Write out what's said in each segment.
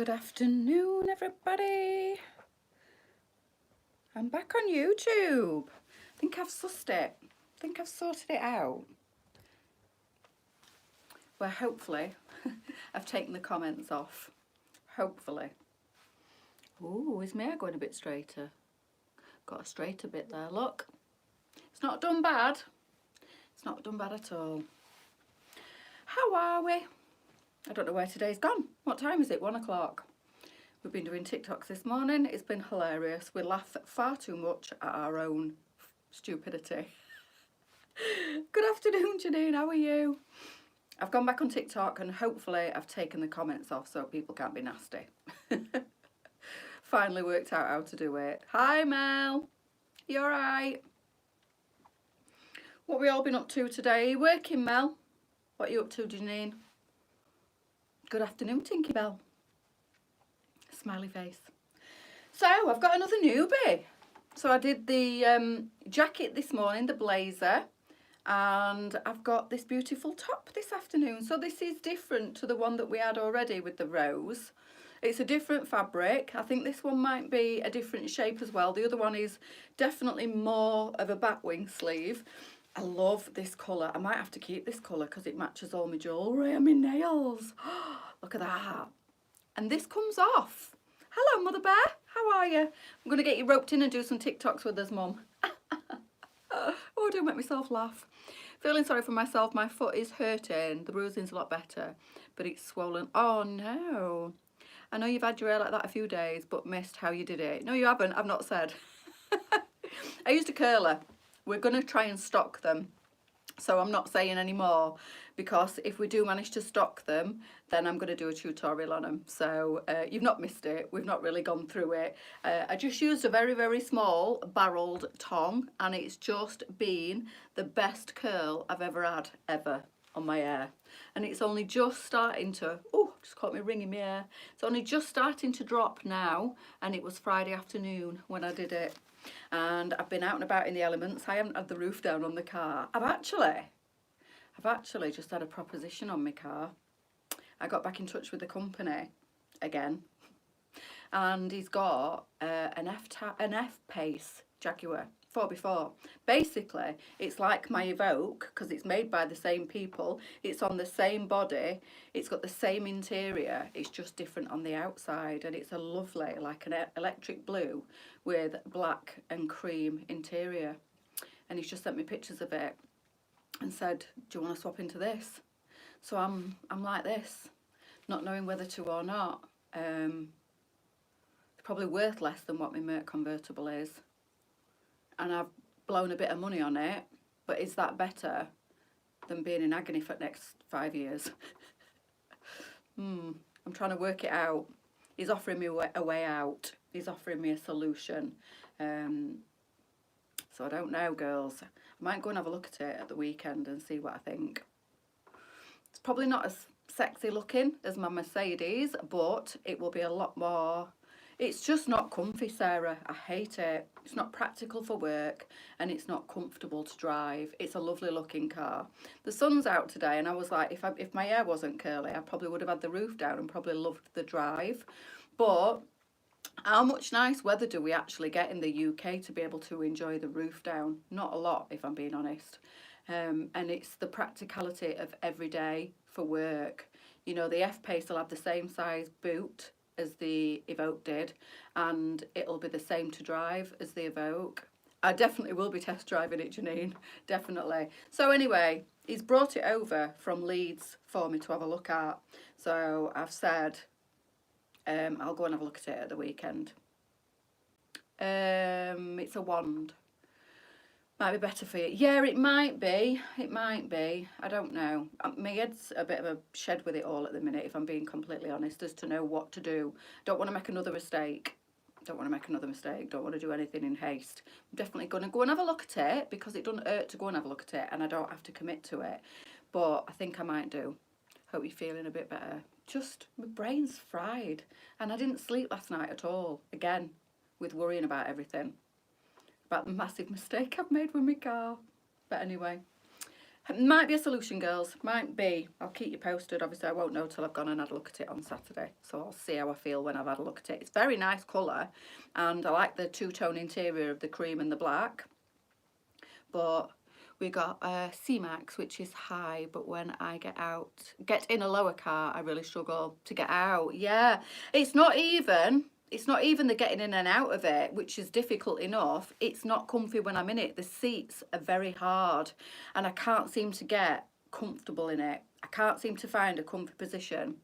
Good afternoon, everybody. I'm back on YouTube. I think I've sussed it. I think I've sorted it out. Well, hopefully, I've taken the comments off. Hopefully. Ooh, is my hair going a bit straighter? Got a straighter bit there, look. It's not done bad. It's not done bad at all. How are we? I don't know where today's gone. What time is it? 1 o'clock. We've been doing TikToks this morning. It's been hilarious. We laugh far too much at our own stupidity. Good afternoon, Janine. How are you? I've gone back on TikTok and hopefully I've taken the comments off so people can't be nasty. Finally worked out how to do it. Hi, Mel. You all right? What have we all been up to today? Are you working, Mel? What are you up to, Janine? Good afternoon, Tinky Bell. Smiley face. So I've got another newbie. So I did the jacket this morning, the blazer, and I've got this beautiful top this afternoon. So this is different to the one that we had already with the rose. It's a different fabric. I think this one might be a different shape as well. The other one is definitely more of a batwing sleeve. I love this colour. I might have to keep this colour because it matches all my jewellery and my nails. Look at that. And this comes off. Hello, Mother Bear. How are you? I'm going to get you roped in and do some TikToks with us, Mum. Oh, don't make myself laugh. Feeling sorry for myself. My foot is hurting. The bruising's a lot better, but it's swollen. Oh, no. I know you've had your hair like that a few days, but missed how you did it. No, you haven't. I've not said. I used a curler. We're going to try and stock them. So I'm not saying any more because if we do manage to stock them, then I'm going to do a tutorial on them. So you've not missed it. We've not really gone through it. I just used a very, very small barreled tong and it's just been the best curl I've ever had, ever, on my hair. And it's only just starting to, oh, just caught me ringing my hair. It's only just starting to drop now and it was Friday afternoon when I did it. And I've been out and about in the elements. I haven't had the roof down on the car. I've actually just had a proposition on my car. I got back in touch with the company again, and he's got an F-Pace Jaguar 4x4. Basically, it's like my Evoque because it's made by the same people. It's on the same body. It's got the same interior. It's just different on the outside, and it's a lovely, like an electric blue with black and cream interior. And he's just sent me pictures of it and said, "Do you want to swap into this?" So I'm like this, not knowing whether to or not. It's probably worth less than what my Merc convertible is. And I've blown a bit of money on it, but is that better than being in agony for the next 5 years? I'm trying to work it out. He's offering me a way out. He's offering me a solution. So I don't know, girls. I might go and have a look at it at the weekend and see what I think. It's probably not as sexy looking as my Mercedes, but it will be a lot more. It's just not comfy, Sarah. I hate it. It's not practical for work and it's not comfortable to drive. It's a lovely looking car. The sun's out today and I was like, if my hair wasn't curly, I probably would have had the roof down and probably loved the drive. But how much nice weather do we actually get in the UK to be able to enjoy the roof down? Not a lot, if I'm being honest. And it's the practicality of every day for work. You know, the F-Pace will have the same size boot as the Evoque did, and it'll be the same to drive as the Evoque. I definitely will be test driving it, Janine, definitely. So anyway, he's brought it over from Leeds for me to have a look at. So I've said I'll go and have a look at it at the weekend. It's a wand. Might be better for you. Yeah, it might be. It might be. I don't know. My head's a bit of a shed with it all at the minute, if I'm being completely honest, as to know what to do. Don't want to make another mistake. Don't want to make another mistake. Don't want to do anything in haste. I'm definitely going to go and have a look at it because it doesn't hurt to go and have a look at it and I don't have to commit to it. But I think I might do. Hope you're feeling a bit better. Just, my brain's fried. And I didn't sleep last night at all. Again, with worrying about everything. About the massive mistake I've made with my car. But anyway, Might be a solution, girls. Might be. I'll keep you posted. Obviously, I won't know till I've gone and had a look at it on Saturday. So I'll see how I feel when I've had a look at it. It's very nice colour. And I like the two-tone interior of the cream and the black. But we got a C-Max, which is high. But when I get in a lower car, I really struggle to get out. Yeah. It's not even the getting in and out of it, which is difficult enough. It's not comfy when I'm in it. The seats are very hard and I can't seem to get comfortable in it. I can't seem to find a comfy position,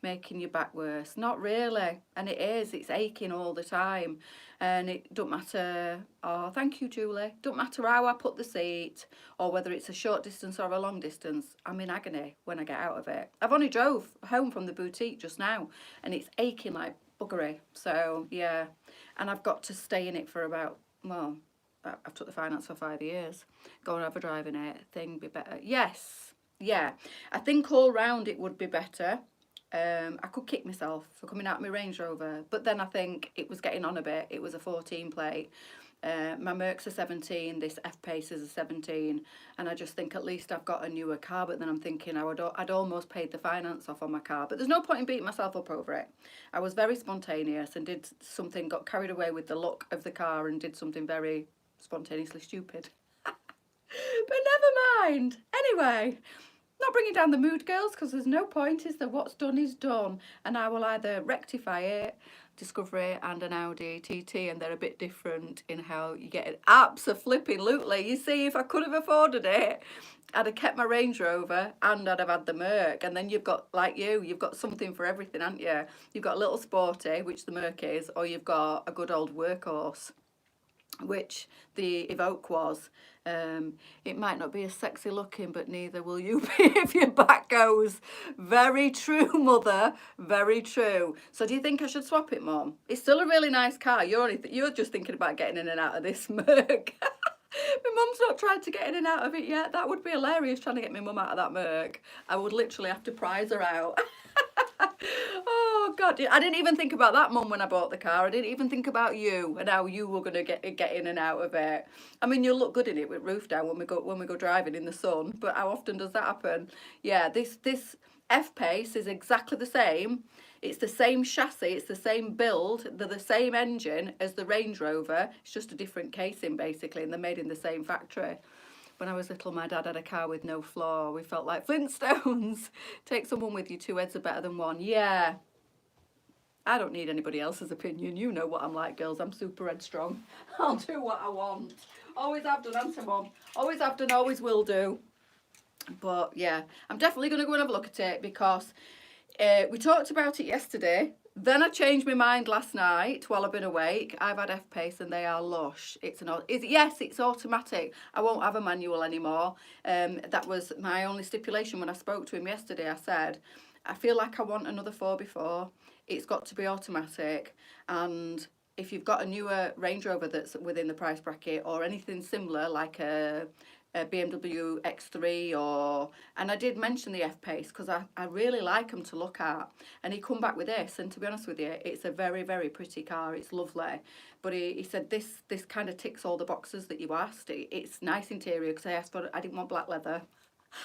making your back worse. Not really. And it's aching all the time. And it don't matter, oh, thank you, Julie. Don't matter how I put the seat or whether it's a short distance or a long distance. I'm in agony when I get out of it. I've only drove home from the boutique just now and it's aching like buggery. So yeah, and I've got to stay in it for about, well, I've took the finance for 5 years. Go and have a drive in it. Thing be better. Yes, yeah. I think all round it would be better. I could kick myself for coming out of my Range Rover, but then I think it was getting on a bit. It was a 14 plate. My Merc's a 17, this F-Pace is a 17, and I just think at least I've got a newer car. But then I'm thinking I'd almost paid the finance off on my car, but there's no point in beating myself up over it. I was very spontaneous and got carried away with the look of the car and did something very spontaneously stupid. But never mind. Anyway, not bringing down the mood, girls, because there's no point, is there? What's done is done, and I will either rectify it. Discovery and an Audi TT, and they're a bit different in how you get it. Abso-flipping-lutely. You see, if I could have afforded it, I'd have kept my Range Rover and I'd have had the Merc. And then you've got, like you've got something for everything, haven't you? You've got a little sporty, which the Merc is, or you've got a good old workhorse, which the Evoque was. It might not be as sexy looking, but neither will you be if your back goes. Very true, mother. Very true. So do you think I should swap it, Mum? It's still a really nice car. You're just thinking about getting in and out of this Merc. My mum's not tried to get in and out of it yet. That would be hilarious, trying to get my mum out of that Merc. I would literally have to prize her out. Oh God, I didn't even think about that, Mum, when I bought the car. I didn't even think about you and how you were going to get in and out of it. I mean, you'll look good in it with roof down when we go driving in the sun, but how often does that happen? Yeah, this F-Pace is exactly the same. It's the same chassis, it's the same build, they're the same engine as the Range Rover. It's just a different casing basically, and they're made in the same factory. When I was little, my dad had a car with no floor. We felt like Flintstones. Take someone with you, 2 heads are better than one. Yeah. I don't need anybody else's opinion. You know what I'm like, girls. I'm super headstrong. I'll do what I want. Always have done, answer, Mum. Always have done, always will do. But yeah, I'm definitely going to go and have a look at it because we talked about it yesterday. Then I changed my mind last night while I've been awake. I've had F-Pace and they are lush. Yes, it's automatic. I won't have a manual anymore. That was my only stipulation when I spoke to him yesterday. I said, I feel like I want another 4x4. It's got to be automatic. And if you've got a newer Range Rover that's within the price bracket or anything similar, like a BMW X3 and I did mention the F-Pace because I really like them to look at, and he come back with this, and to be honest with you, it's a very, very pretty car. It's lovely, but he said this kind of ticks all the boxes that you asked. It's nice interior because I didn't want black leather.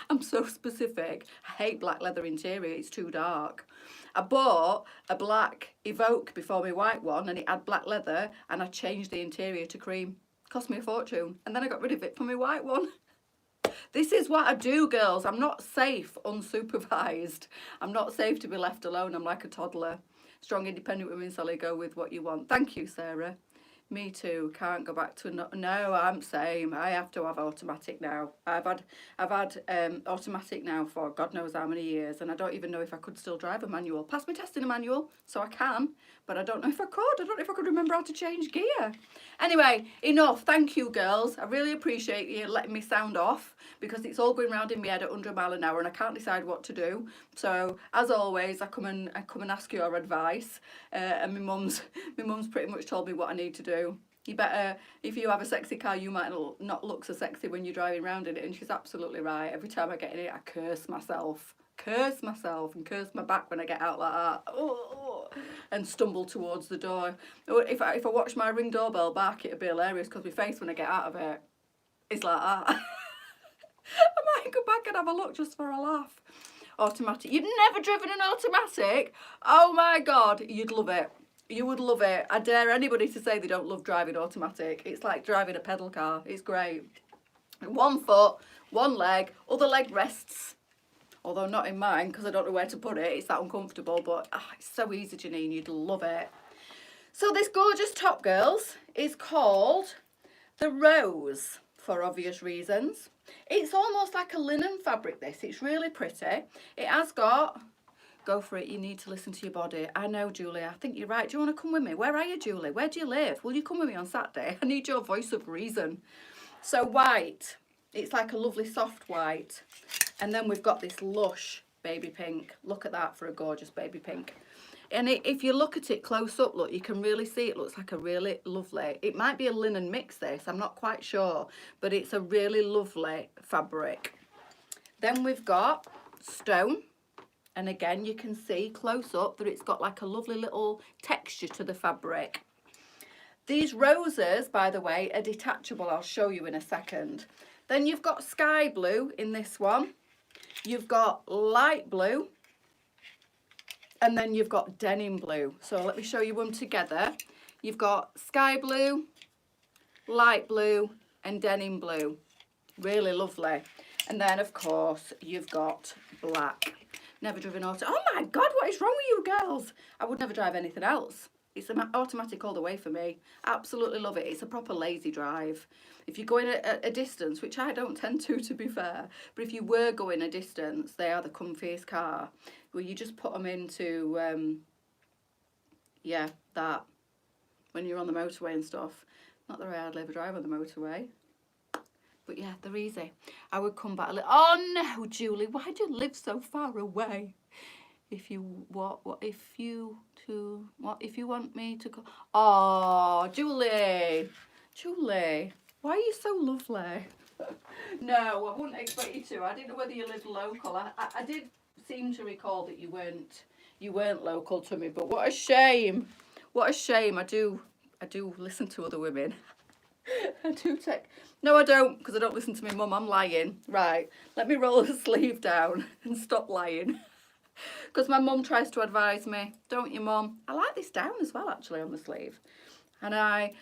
I'm so specific. I hate black leather interior, it's too dark. I bought a black Evoque before my white one and it had black leather, and I changed the interior to cream. Cost me a fortune, and then I got rid of it for my white one. This is what I do, girls. I'm not safe unsupervised. I'm not safe to be left alone. I'm like a toddler. Strong, independent women, Sally, go with what you want. Thank you, Sarah. Me too. Can't go back to no. I'm same. I have to have automatic now. I've had automatic now for God knows how many years, and I don't even know if I could still drive a manual. Pass me test in a manual, so I can, but I don't know if I could. I don't know if I could remember how to change gear. Anyway, enough. Thank you, girls. I really appreciate you letting me sound off because it's all going round in my head at 100 miles an hour, and I can't decide what to do. So as always, I come and ask your advice, and my mum's pretty much told me what I need to do. You better, if you have a sexy car, you might not look so sexy when you're driving around in it. And she's absolutely right. Every time I get in it, I curse myself and curse my back when I get out like that. Oh, and stumble towards the door. If I watch my Ring doorbell back, it'd be hilarious because my face when I get out of it is like that. I might go back and have a look just for a laugh. Automatic. You've never driven an automatic? Oh my God, you'd love it. You would love it. I dare anybody to say they don't love driving automatic. It's like driving a pedal car. It's great. 1 foot, 1 leg, other leg rests. Although not in mine because I don't know where to put it. It's that uncomfortable, but it's so easy, Janine. You'd love it. So this gorgeous top, girls, is called the Rose for obvious reasons. It's almost like a linen fabric, this. It's really pretty. It has got... Go for it. You need to listen to your body. I know, Julie. I think you're right. Do you want to come with me? Where are you, Julie? Where do you live? Will you come with me on Saturday? I need your voice of reason. So white. It's like a lovely soft white. And then we've got this lush baby pink. Look at that for a gorgeous baby pink. And if you look at it close up, look, you can really see it looks like a really lovely... It might be a linen mix, this. I'm not quite sure. But it's a really lovely fabric. Then we've got stone. And again, you can see close up that it's got like a lovely little texture to the fabric. These roses, by the way, are detachable. I'll show you in a second. Then you've got sky blue in this one. You've got light blue. And then you've got denim blue. So let me show you them together. You've got sky blue, light blue, and denim blue. Really lovely. And then, of course, you've got black. Never driven auto. Oh my God, what is wrong with you girls? I would never drive anything else. It's an automatic all the way for me. Absolutely love it. It's a proper lazy drive. If you're going a distance, which I don't tend to be fair, but if you were going a distance, they are the comfiest car. Where you just put them into, yeah, that. When you're on the motorway and stuff. Not that I'd ever drive on the motorway. But yeah, they're easy. I would come back a little. Oh no, Julie, why do you live so far away? If you if you want me to go? Oh, Julie, why are you so lovely? No, I wouldn't expect you to. I didn't know whether you lived local. I did seem to recall that you weren't local to me. But what a shame! What a shame. I do listen to other women. I do take... No, I don't, because I don't listen to my mum. I'm lying. Right, let me roll the sleeve down and stop lying. Because my mum tries to advise me. Don't you, Mum? I like this down as well, actually, on the sleeve. And I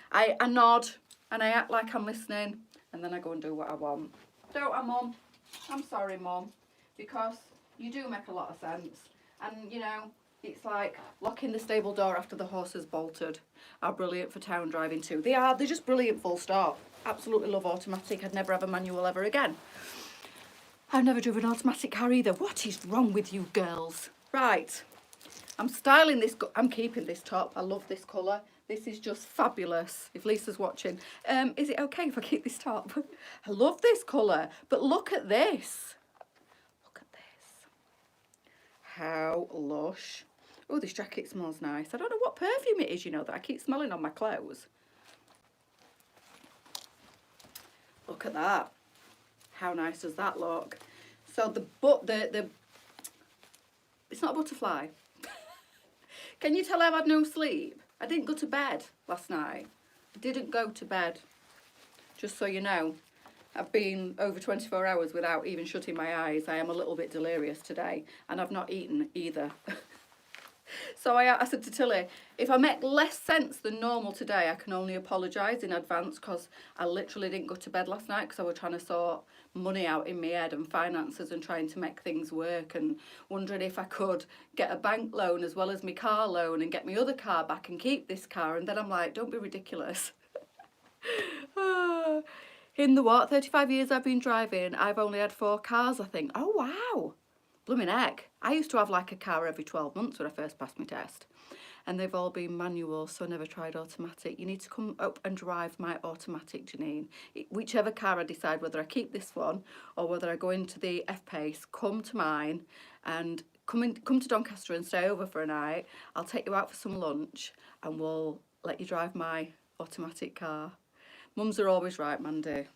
nod, and I act like I'm listening, and then I go and do what I want. Don't I, Mum? I'm sorry, Mum, because you do make a lot of sense. And, you know... It's like locking the stable door after the horse has bolted. Are brilliant for town driving too. They're just brilliant, full stop. Absolutely love automatic. I'd never have a manual ever again. I've never driven an automatic car either. What is wrong with you girls? Right, I'm styling this. I'm keeping this top. I love this colour. This is just fabulous. If Lisa's watching, is it okay if I keep this top? I love this colour, but look at this. Look at this. How lush. Oh, this jacket smells nice. I don't know what perfume it is, you know, that I keep smelling on my clothes. Look at that. How nice does that look? So it's not a butterfly. Can you tell I've had no sleep? I didn't go to bed last night. I didn't go to bed. Just so you know, I've been over 24 hours without even shutting my eyes. I am a little bit delirious today, and I've not eaten either. So I said to Tilly, if I make less sense than normal today, I can only apologise in advance, because I literally didn't go to bed last night because I was trying to sort money out in my head and finances and trying to make things work and wondering if I could get a bank loan as well as my car loan and get my other car back and keep this car. And then I'm like, don't be ridiculous. In the 35 years I've been driving, I've only had 4 cars, I think. Oh, wow. Blooming heck. I used to have like a car every 12 months when I first passed my test. And they've all been manual, so I never tried automatic. You need to come up and drive my automatic, Janine. Whichever car I decide, whether I keep this one or whether I go into the F-Pace, come to mine and come to Doncaster and stay over for a night. I'll take you out for some lunch and we'll let you drive my automatic car. Mums are always right, Mandy.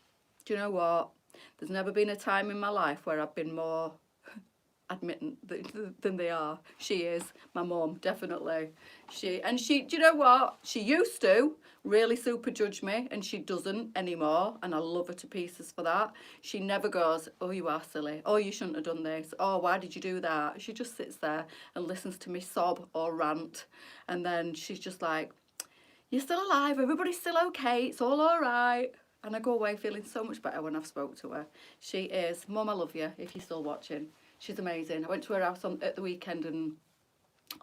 Do you know what? There's never been a time in my life where I've been more admitting than they are. She is. My mum, definitely. Do you know what? She used to really super judge me, and she doesn't anymore, and I love her to pieces for that. She never goes, oh, you are silly. Oh, you shouldn't have done this. Oh, why did you do that? She just sits there and listens to me sob or rant, and then she's just like, you're still alive, everybody's still okay, it's all right. And I go away feeling so much better when I've spoke to her. She is. Mum, I love you, if you're still watching. She's amazing. I went to her house at the weekend and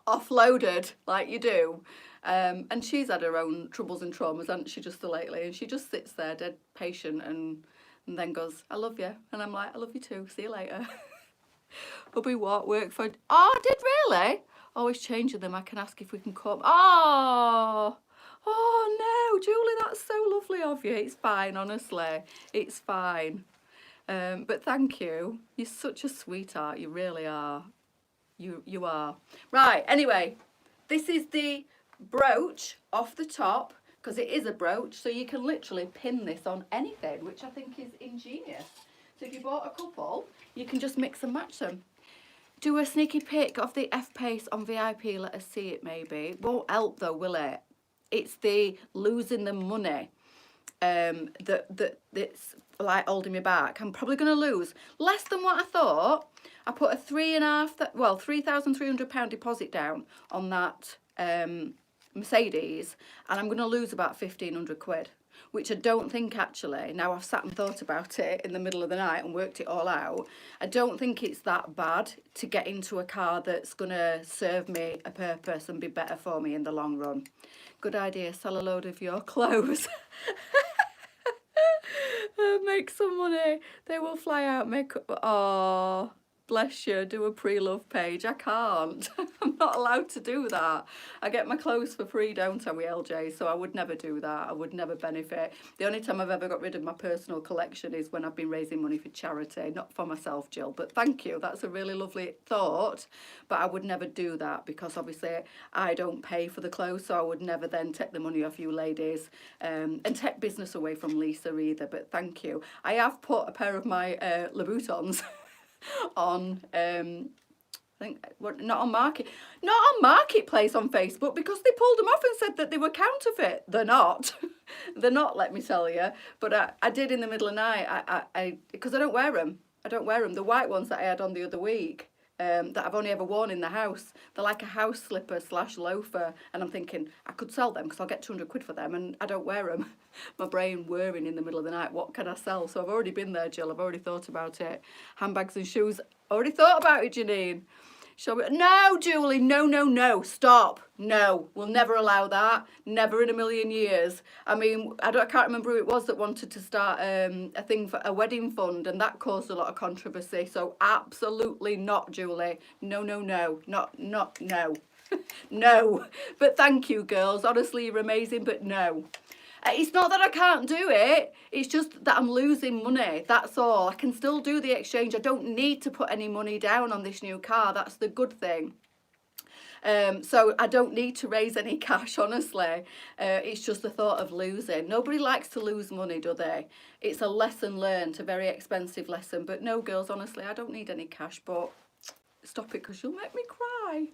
offloaded, like you do. And she's had her own troubles and traumas, hasn't she, just lately? And she just sits there, dead patient, and then goes, I love you. And I'm like, I love you too. See you later. Hubby what? Work for... Oh, I did really? Always changing them. I can ask if we can come. Oh no, Julie, that's so lovely of you. It's fine, honestly. It's fine. But thank you. You're such a sweetheart. You really are. You are. Right, anyway, this is the brooch off the top, because it is a brooch, so you can literally pin this on anything, which I think is ingenious. So if you bought a couple, you can just mix and match them. Do a sneaky pic of the F-Pace on VIP, let us see it maybe. Won't help though, will it? It's the losing the money that's like holding me back. I'm probably going to lose less than what I thought. I put a £3,300 deposit down on that Mercedes, and I'm going to lose about 1,500 quid, which I don't think actually, now I've sat and thought about it in the middle of the night and worked it all out, I don't think it's that bad to get into a car that's going to serve me a purpose and be better for me in the long run. Good idea, sell a load of your clothes. Make some money. They will fly out, make... Oh, bless you, do a pre-love page. I can't. I'm not allowed to do that. I get my clothes for free, don't I, with LJ, so I would never do that. I would never benefit. The only time I've ever got rid of my personal collection is when I've been raising money for charity, not for myself, Jill, but thank you. That's a really lovely thought, but I would never do that because obviously I don't pay for the clothes, so I would never then take the money off you ladies and take business away from Lisa either, but thank you. I have put a pair of my Louboutins on I think not on Marketplace on Facebook, because they pulled them off and said that they were counterfeit. They're not. They're not, let me tell you. But I did in the middle of the night. Because I don't wear them. The white ones that I had on the other week, that I've only ever worn in the house. They're like a house slipper / loafer, and I'm thinking I could sell them because I'll get 200 quid for them, and I don't wear them. My brain whirring in the middle of the night, what can I sell? So I've already been there, Jill. I've already thought about it. Handbags and shoes, already thought about it, Janine. Shall we? No, Julie, no, stop. No, we'll never allow that. Never in a million years. I mean, I can't remember who it was that wanted to start a thing for a wedding fund, and that caused a lot of controversy. So absolutely not, Julie. No, not no. No. But thank you, girls. Honestly, you're amazing, but no. It's not that I can't do it, it's just that I'm losing money, that's all. I can still do the exchange. I don't need to put any money down on this new car, that's the good thing. So I don't need to raise any cash, honestly. It's just the thought of losing. Nobody likes to lose money, do they? It's a lesson learned, a very expensive lesson. But no, girls, honestly, I don't need any cash, but stop it because you'll make me cry.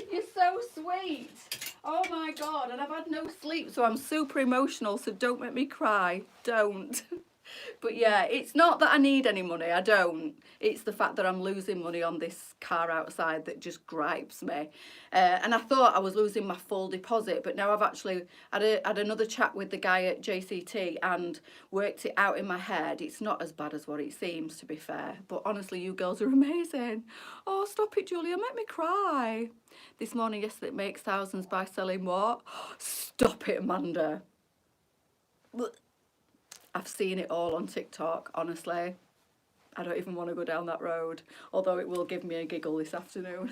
You're so sweet. Oh my God, and I've had no sleep, so I'm super emotional, so don't make me cry. Don't. But yeah, it's not that I need any money, I don't. It's the fact that I'm losing money on this car outside that just gripes me. And I thought I was losing my full deposit, but now I've actually had another chat with the guy at JCT and worked it out in my head. It's not as bad as what it seems, to be fair. But honestly, you girls are amazing. Oh, stop it, Julia, make me cry. This morning, yesterday, it makes thousands by selling what? Stop it, Amanda. I've seen it all on TikTok, honestly. I don't even want to go down that road, although it will give me a giggle this afternoon.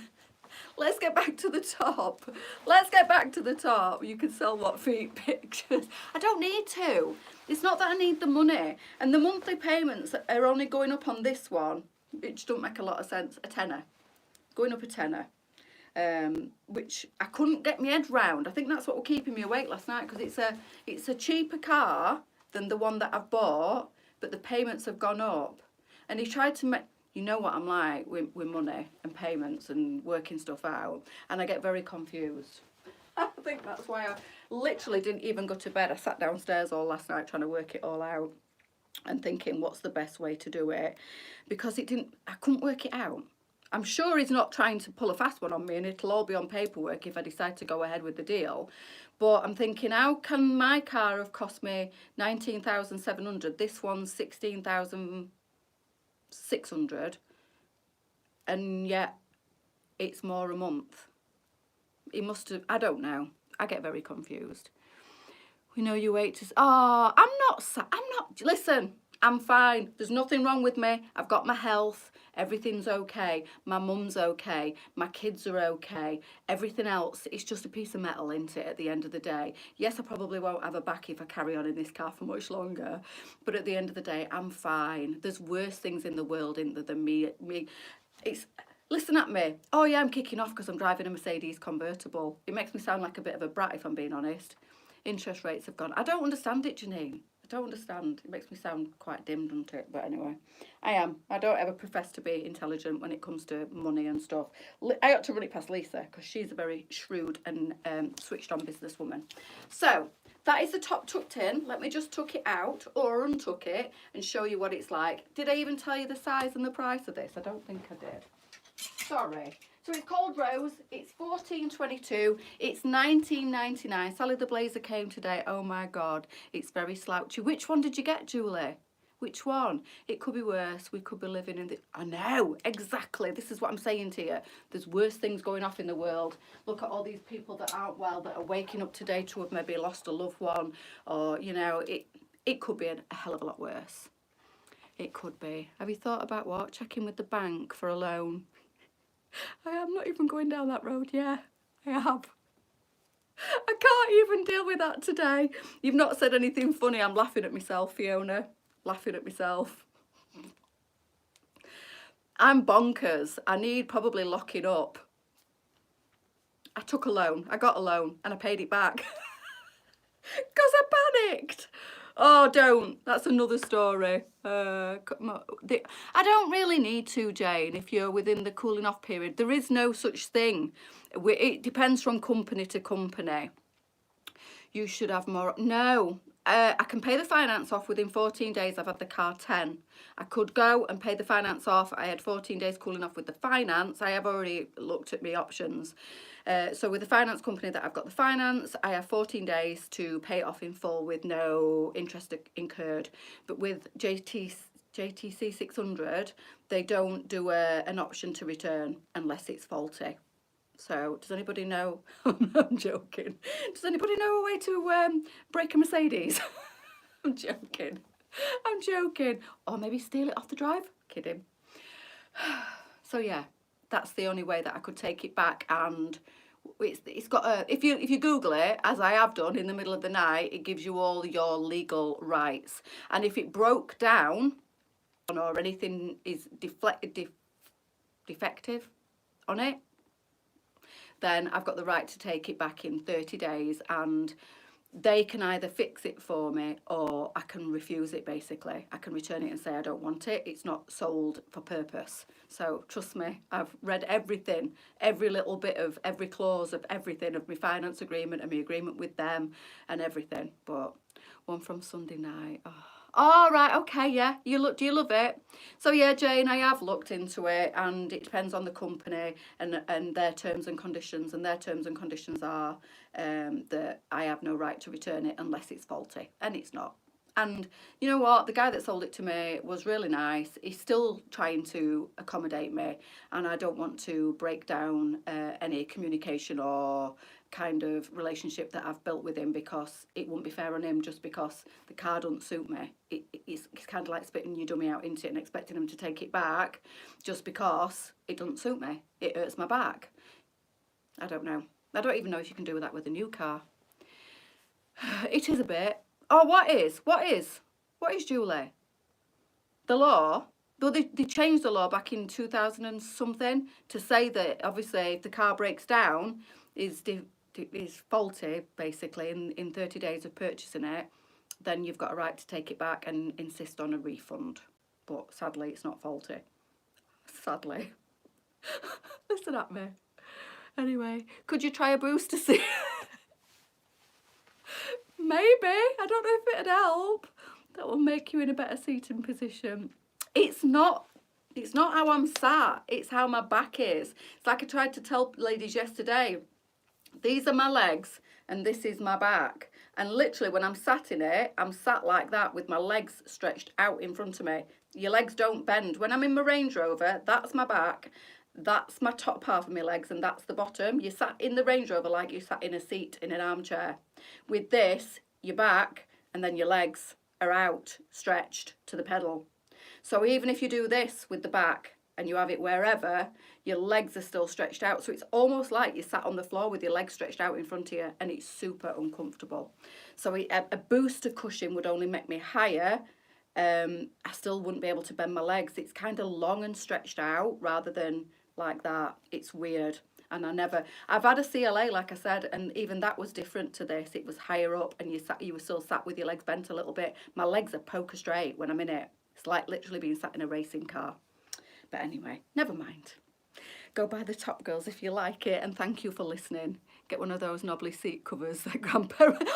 Let's get back to the top. Let's get back to the top. You can sell what feet pictures. I don't need to. It's not that I need the money. And the monthly payments are only going up on this one, which don't make a lot of sense, a tenner. Going up a tenner. Which I couldn't get my head round. I think that's what was keeping me awake last night, because it's a cheaper car than the one that I've bought, but the payments have gone up. And he tried to You know what I'm like with money and payments and working stuff out, and I get very confused. I think that's why I literally didn't even go to bed. I sat downstairs all last night trying to work it all out and thinking what's the best way to do it, because I couldn't work it out. I'm sure he's not trying to pull a fast one on me, and it'll all be on paperwork if I decide to go ahead with the deal. But I'm thinking, how can my car have cost me 19,700? This one's 16,600, and yet it's more a month. He must have, I don't know. I get very confused. We know you wait to, oh, listen, I'm fine. There's nothing wrong with me. I've got my health. Everything's okay. My mum's okay. My kids are okay. Everything else, it's just a piece of metal, isn't it, at the end of the day? Yes, I probably won't have a back if I carry on in this car for much longer. But at the end of the day, I'm fine. There's worse things in the world, isn't there, than me. Listen at me. Oh yeah, I'm kicking off because I'm driving a Mercedes convertible. It makes me sound like a bit of a brat if I'm being honest. Interest rates have gone. I don't understand it, Janine. I don't understand. It makes me sound quite dim, doesn't it? But anyway, I am. I don't ever profess to be intelligent when it comes to money and stuff. I ought to run it past Lisa because she's a very shrewd and switched on businesswoman. So that is the top tucked in. Let me just tuck it out or untuck it and show you what it's like. Did I even tell you the size and the price of this? I don't think I did. Sorry. So it's called Rose. It's $14.22. It's $19.99. Sally the Blazer came today. Oh my God. It's very slouchy. Which one did you get, Julie? Which one? It could be worse. We could be living in the... I know. Exactly. This is what I'm saying to you. There's worse things going off in the world. Look at all these people that aren't well, that are waking up today to have maybe lost a loved one. Or, you know, it could be a hell of a lot worse. It could be. Have you thought about what? Checking with the bank for a loan? I am not even going down that road. Yeah, I have. I can't even deal with that today. You've not said anything funny. I'm laughing at myself, Fiona. Laughing at myself. I'm bonkers. I need probably locking up. I took a loan. I got a loan and I paid it back. Because I panicked. Oh, don't. That's another story. I don't really need to, Jane, if you're within the cooling off period. There is no such thing. It depends from company to company. You should have more. No. I can pay the finance off within 14 days. I've had the car 10. I could go and pay the finance off. I had 14 days cooling off with the finance. I have already looked at my options. So with the finance company that I've got the finance, I have 14 days to pay it off in full with no interest incurred. But with JTC 600, they don't do an option to return unless it's faulty. So does anybody know? I'm joking. Does anybody know a way to break a Mercedes? I'm joking. I'm joking. Or maybe steal it off the drive? Kidding. So yeah, that's the only way that I could take it back. And it's got a, if you Google it, as I have done in the middle of the night, it gives you all your legal rights. And if it broke down or anything is defective on it, then I've got the right to take it back in 30 days, and they can either fix it for me or I can refuse it, basically. I can return it and say I don't want it. It's not sold for purpose. So trust me, I've read everything, every little bit of every clause of everything of my finance agreement and my agreement with them and everything. But one from Sunday night, oh, right, okay, yeah. Do you love it? So yeah, Jane, I have looked into it, and it depends on the company and their terms and conditions. And their terms and conditions are that I have no right to return it unless it's faulty, and it's not. And you know what? The guy that sold it to me was really nice. He's still trying to accommodate me, and I don't want to break down any communication or kind of relationship that I've built with him, because it wouldn't be fair on him just because the car doesn't suit me. It's kind of like spitting your dummy out into it and expecting him to take it back just because it doesn't suit me. It hurts my back. I don't know. I don't even know if you can do that with a new car. It is a bit. Oh, what is, Julie? The law? Well, they changed the law back in 2000 and something to say that obviously if the car breaks down, is faulty, basically, in 30 days of purchasing it, then you've got a right to take it back and insist on a refund. But sadly, it's not faulty. sadly. Listen at me. Anyway, could you try a booster seat? Maybe. I don't know if it'd help. That will make you in a better seating position. It's not how I'm sat. It's how my back is. It's like I tried to tell ladies yesterday. These are my legs and this is my back. And literally when I'm sat in it, I'm sat like that with my legs stretched out in front of me. Your legs don't bend. When I'm in my Range Rover, that's my back. That's my top half of my legs and that's the bottom. You sat in the Range Rover like you sat in a seat in an armchair. With this, your back and then your legs are out, stretched to the pedal. So even if you do this with the back and you have it wherever, your legs are still stretched out. So it's almost like you sat on the floor with your legs stretched out in front of you, and it's super uncomfortable. So a booster cushion would only make me higher. I still wouldn't be able to bend my legs. It's kind of long and stretched out rather than like that. It's weird. And I've had a CLA, like I said, and even that was different to this. It was higher up and you were still sat with your legs bent a little bit. My legs are poker straight when I'm in it. It's like literally being sat in a racing car. But anyway, never mind. Go buy the Top Girls if you like it, and thank you for listening. Get one of those knobbly seat covers that grandparents...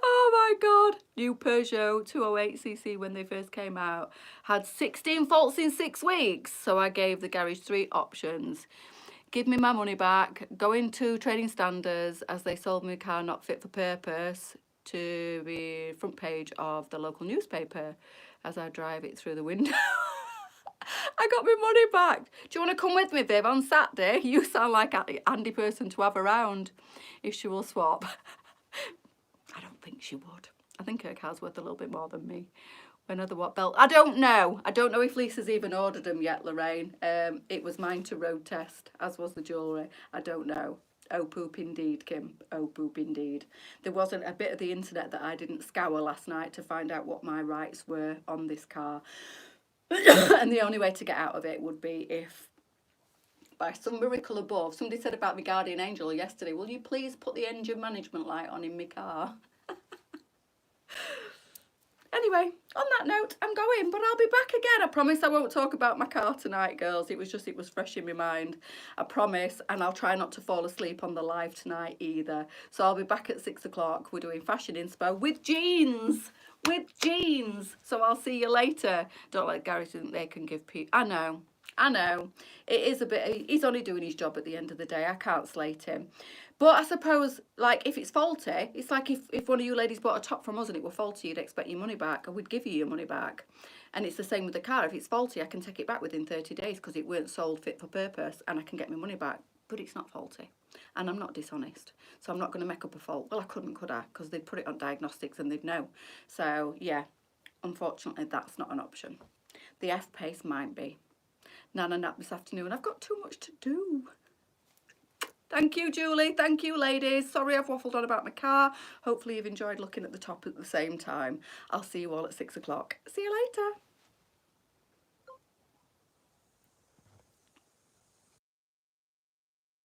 Oh my God. New Peugeot 208cc when they first came out had 16 faults in 6 weeks. So I gave the garage 3 options. Give me my money back, go into Trading Standards as they sold me a car not fit for purpose, to the front page of the local newspaper as I drive it through the window. I got my money back. Do you want to come with me, Viv, on Saturday? You sound like a handy person to have around if she will swap. I don't think she would. I think her car's worth a little bit more than me. Another what belt? I don't know. I don't know if Lisa's even ordered them yet, Lorraine. It was mine to road test, as was the jewellery. I don't know. Oh, poop indeed, Kim. Oh, poop indeed. There wasn't a bit of the internet that I didn't scour last night to find out what my rights were on this car. And the only way to get out of it would be if, by some miracle above, somebody said about my guardian angel yesterday, will you please put the engine management light on in my car? Anyway, on that note, I'm going, but I'll be back again. I promise I won't talk about my car tonight, girls. It was fresh in my mind. I promise, and I'll try not to fall asleep on the live tonight either. So I'll be back at 6 o'clock. We're doing Fashion Inspo with jeans. With jeans. So I'll see you later. Don't let Gary think they can give people... I know. It is a bit... He's only doing his job at the end of the day. I can't slate him. But I suppose, like, if it's faulty, it's like if one of you ladies bought a top from us and it were faulty, you'd expect your money back, or we'd give you your money back. And it's the same with the car. If it's faulty, I can take it back within 30 days because it weren't sold fit for purpose, and I can get my money back. But it's not faulty. And I'm not dishonest. So I'm not going to make up a fault. Well, I couldn't, could I? Because they'd put it on diagnostics and they'd know. So, yeah, unfortunately, that's not an option. The F-Pace might be. Nana nap this afternoon. I've got too much to do. Thank you, Julie. Thank you, ladies. Sorry I've waffled on about my car. Hopefully you've enjoyed looking at the top at the same time. I'll see you all at 6 o'clock. See you later.